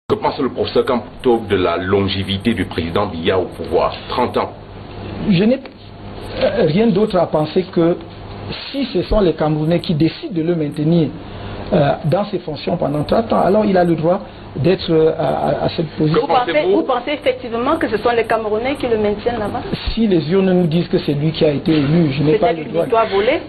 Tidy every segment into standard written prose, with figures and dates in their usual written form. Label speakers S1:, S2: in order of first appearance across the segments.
S1: Que pense le professeur Kamto de la longévité du président Biya au pouvoir? 30 ans.
S2: Je n'ai rien d'autre à penser que si ce sont les Camerounais qui décident de le maintenir dans ses fonctions pendant 30 ans, alors il a le droit d'être à cette position.
S3: Vous pensez effectivement que ce sont les Camerounais qui le maintiennent là-bas?
S2: Si les urnes nous disent que c'est lui qui a été élu, je n'ai pas le droit.
S3: Peut-être une victoire volée?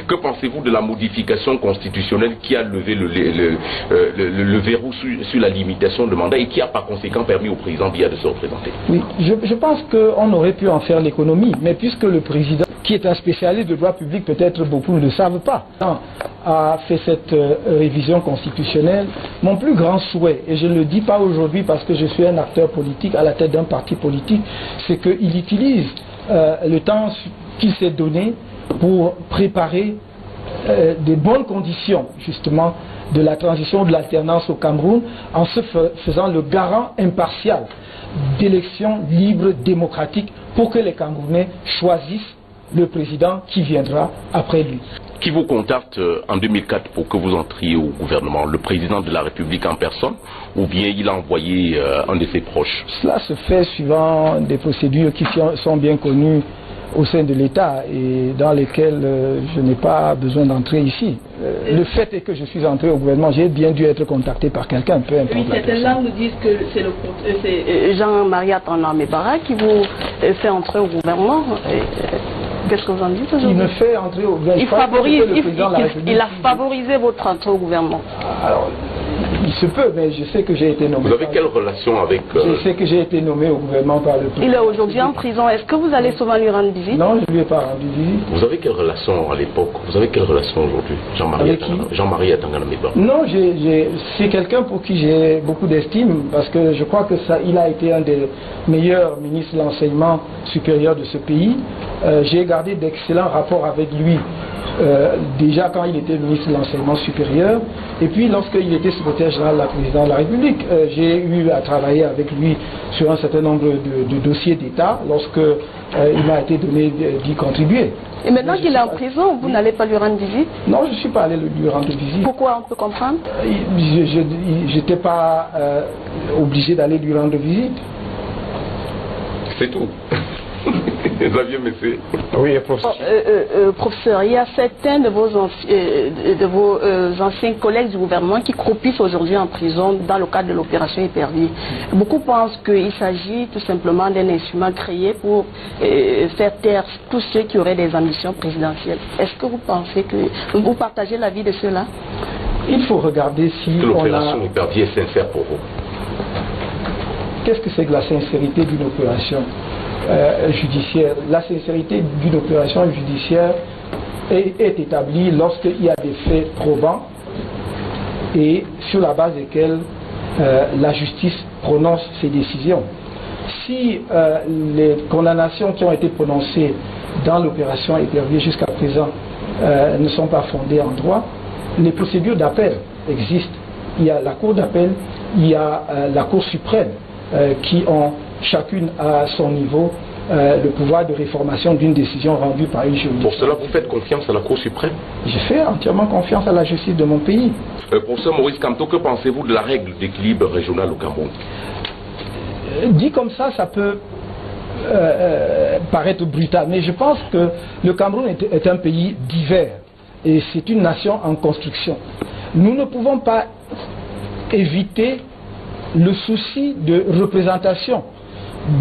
S1: Que pensez-vous de la modification constitutionnelle qui a levé le verrou sur la limitation de mandat et qui a par conséquent permis au président Biya de se représenter?
S2: Oui, je pense qu'on aurait pu en faire l'économie, mais puisque le président, qui est un spécialiste de droit public, peut-être beaucoup ne le savent pas, a fait cette révision constitutionnelle, mon plus grand souhait, et je ne le dis pas aujourd'hui parce que je suis un acteur politique à la tête d'un parti politique, c'est qu'il utilise le temps qu'il s'est donné pour préparer des bonnes conditions justement de la transition de l'alternance au Cameroun en se faisant le garant impartial d'élections libres, démocratiques pour que les Camerounais choisissent le président qui viendra après lui.
S1: Qui vous contacte en 2004 pour que vous entriez au gouvernement? Le président de la République en personne ou bien il a envoyé un de ses proches?
S2: Cela se fait suivant des procédures qui sont bien connues au sein de l'État et dans lesquelles je n'ai pas besoin d'entrer ici. Le fait est que je suis entré au gouvernement, j'ai bien dû être contacté par quelqu'un, peu importe.
S3: Oui, certaines langues nous disent que c'est Jean-Marie Atandamé-Bara qui vous fait entrer au gouvernement. Qu'est-ce que vous en dites aujourd'hui?
S2: Il me fait entrer au gouvernement.
S3: Il a favorisé votre entrée au gouvernement.
S2: Alors, il se peut, mais je sais que j'ai été nommé.
S1: Vous avez quelle relation avec...
S2: Je sais que j'ai été nommé au gouvernement par le président.
S3: Il est aujourd'hui en prison. Est-ce que vous allez souvent lui rendre visite?
S2: Non, je ne lui ai pas rendu visite.
S1: Vous avez quelle relation à l'époque? Vous avez quelle relation aujourd'hui? Jean-Marie Atandamé-Bara.
S2: Non, c'est quelqu'un pour qui j'ai beaucoup d'estime, parce que je crois que il a été un des meilleurs ministres de l'enseignement supérieur de ce pays. J'ai gardé d'excellents rapports avec lui. Déjà quand il était ministre de l'enseignement supérieur et puis lorsqu'il était secrétaire général de la présidence de la République, j'ai eu à travailler avec lui sur un certain nombre de dossiers d'État lorsque il m'a été donné d'y contribuer.
S3: Et maintenant qu'il est en prison, vous n'allez pas lui rendre visite?
S2: Non, je ne suis pas allé lui rendre visite.
S3: Pourquoi? On peut comprendre?
S2: Je n'étais pas obligé d'aller lui rendre visite.
S1: C'est tout. Xavier Messé.
S4: Oui, professeur.
S3: Professeur, il y a certains de vos anciens collègues du gouvernement qui croupissent aujourd'hui en prison dans le cadre de l'opération Épervier. Beaucoup pensent qu'il s'agit tout simplement d'un instrument créé pour faire taire tous ceux qui auraient des ambitions présidentielles. Est-ce que vous pensez que vous partagez l'avis de ceux-là?
S2: Il faut regarder si
S1: l'opération Épervier est sincère pour vous.
S2: Qu'est-ce que c'est que la sincérité d'une opération judiciaire? La sincérité d'une opération judiciaire est établie lorsqu'il y a des faits probants et sur la base desquels la justice prononce ses décisions. Si les condamnations qui ont été prononcées dans l'opération Épervier jusqu'à présent ne sont pas fondées en droit, les procédures d'appel existent. Il y a la Cour d'appel, il y a la Cour suprême qui ont chacune à son niveau le pouvoir de réformation d'une décision rendue par une juridiction.
S1: Pour cela, vous faites confiance à la Cour suprême?
S2: Je fais entièrement confiance à la justice de mon pays.
S1: Professeur Maurice Kamto, que pensez-vous de la règle d'équilibre régional au Cameroun?
S2: Dit comme ça, ça peut paraître brutal, mais je pense que le Cameroun est un pays divers et c'est une nation en construction. Nous ne pouvons pas éviter le souci de représentation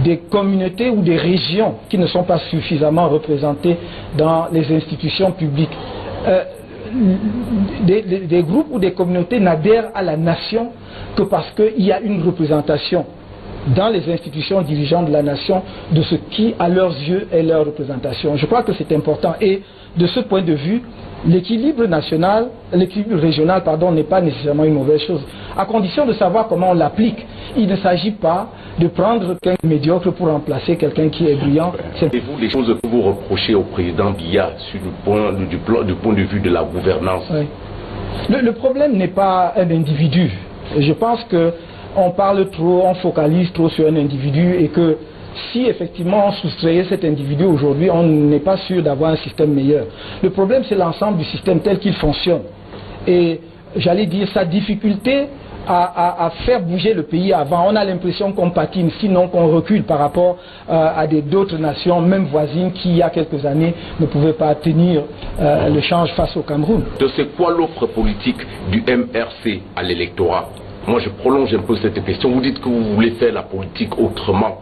S2: des communautés ou des régions qui ne sont pas suffisamment représentées dans les institutions publiques. Des groupes ou des communautés n'adhèrent à la nation que parce qu'il y a une représentation dans les institutions dirigeantes de la nation de ce qui, à leurs yeux, est leur représentation. Je crois que c'est important et de ce point de vue, l'équilibre régional, n'est pas nécessairement une mauvaise chose, à condition de savoir comment on l'applique. Il ne s'agit pas de prendre quelqu'un médiocre pour remplacer quelqu'un qui est brillant.
S1: Savez-vous les choses que vous reprochez au président Biya sur du point de vue de la gouvernance?
S2: Oui. Le problème n'est pas un individu. Je pense qu'on parle trop, on focalise trop sur un individu et que si effectivement on soustrayait cet individu aujourd'hui, on n'est pas sûr d'avoir un système meilleur. Le problème, c'est l'ensemble du système tel qu'il fonctionne. Et j'allais dire sa difficulté à faire bouger le pays avant. On a l'impression qu'on patine, sinon qu'on recule par rapport à d'autres nations, même voisines, qui il y a quelques années ne pouvaient pas tenir le change face au Cameroun.
S1: C'est quoi l'offre politique du MRC à l'électorat? Moi, je prolonge un peu cette question. Vous dites que vous voulez faire la politique autrement.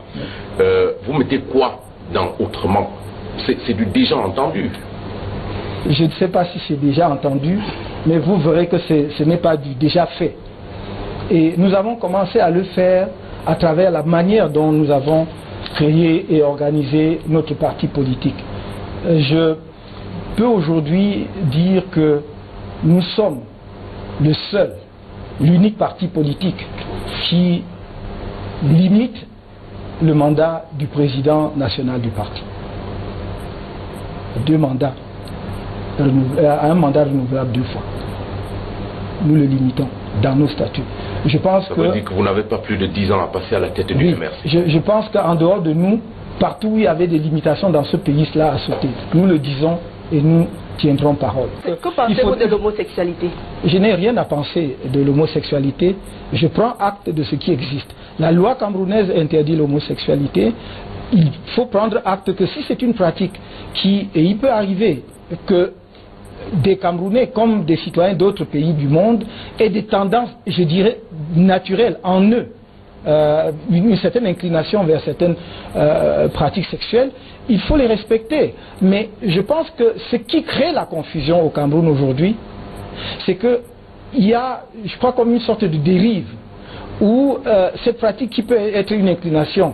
S1: Vous mettez quoi dans autrement? C'est du déjà entendu.
S2: Je ne sais pas si c'est déjà entendu, mais vous verrez que ce n'est pas du déjà fait. Et nous avons commencé à le faire à travers la manière dont nous avons créé et organisé notre parti politique. Je peux aujourd'hui dire que nous sommes le seul, l'unique parti politique qui limite le mandat du président national du parti. 2 mandats, un mandat renouvelable 2 fois. Nous le limitons dans nos statuts. Je pense
S1: Ça veut dire que vous n'avez pas plus de 10 ans à passer à la tête du MRC.
S2: Je pense qu'en dehors de nous, partout où il y avait des limitations dans ce pays-là à sauter, nous le disons et nous tiendrons parole.
S3: Que pensez-vous de l'homosexualité?
S2: Je n'ai rien à penser de l'homosexualité. Je prends acte de ce qui existe. La loi camerounaise interdit l'homosexualité. Il faut prendre acte que si c'est une pratique et il peut arriver que des Camerounais comme des citoyens d'autres pays du monde aient des tendances, je dirais, naturelles en eux, une certaine inclination vers certaines pratiques sexuelles, il faut les respecter. Mais je pense que ce qui crée la confusion au Cameroun aujourd'hui, c'est qu'il y a, je crois, comme une sorte de dérive, où cette pratique qui peut être une inclination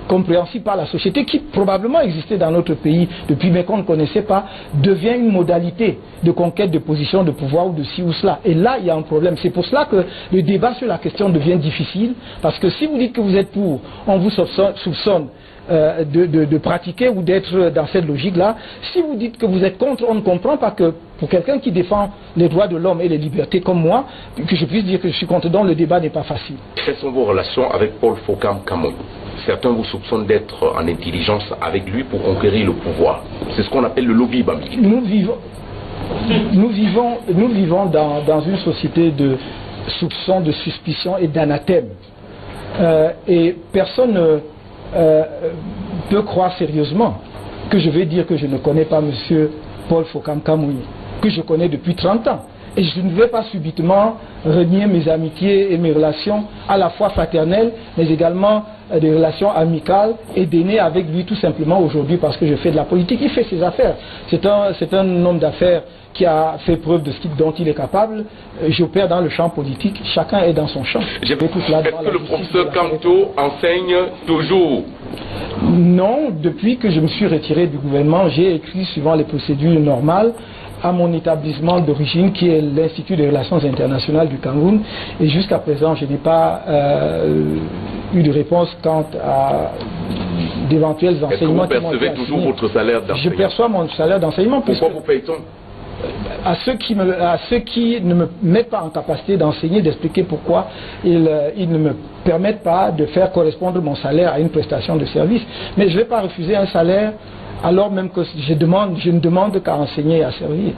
S2: compréhensible par la société, qui probablement existait dans notre pays depuis mais qu'on ne connaissait pas, devient une modalité de conquête de position de pouvoir ou de ci ou cela. Et là, il y a un problème. C'est pour cela que le débat sur la question devient difficile, parce que si vous dites que vous êtes pour, on vous soupçonne de pratiquer ou d'être dans cette logique-là. Si vous dites que vous êtes contre, on ne comprend pas que pour quelqu'un qui défend les droits de l'homme et les libertés comme moi, que je puisse dire que je suis contre, donc le débat n'est pas facile.
S1: Quelles sont vos relations avec Paul Fokam-Kamoi? Certains vous soupçonnent d'être en intelligence avec lui pour conquérir le pouvoir. C'est ce qu'on appelle le lobby Bambi.
S2: Nous vivons dans une société de soupçons, de suspicions et d'anathèmes. Et personne ne peut croire sérieusement que je vais dire que je ne connais pas M. Paul Fokam-Kamoi, que je connais depuis 30 ans. Et je ne vais pas subitement renier mes amitiés et mes relations à la fois fraternelles, mais également des relations amicales et d'aînés avec lui tout simplement aujourd'hui parce que je fais de la politique. Il fait ses affaires. C'est un homme d'affaires qui a fait preuve de ce dont il est capable. J'opère dans le champ politique. Chacun est dans son champ.
S1: Est-ce que le professeur Kanto enseigne toujours?
S2: Non, depuis que je me suis retiré du gouvernement, j'ai écrit suivant les procédures normales à mon établissement d'origine qui est l'Institut des Relations Internationales du Cameroun, et jusqu'à présent je n'ai pas eu de réponse quant à d'éventuels enseignements.
S1: Est-ce que vous percevez toujours votre salaire d'enseignant?
S2: Je perçois mon salaire d'enseignement.
S1: Pourquoi vous paye-t-on?
S2: À ceux qui ne me mettent pas en capacité d'enseigner, d'expliquer pourquoi ils ne me permettent pas de faire correspondre mon salaire à une prestation de service. Mais je ne vais pas refuser un salaire alors même que je ne demande qu'à enseigner et à servir.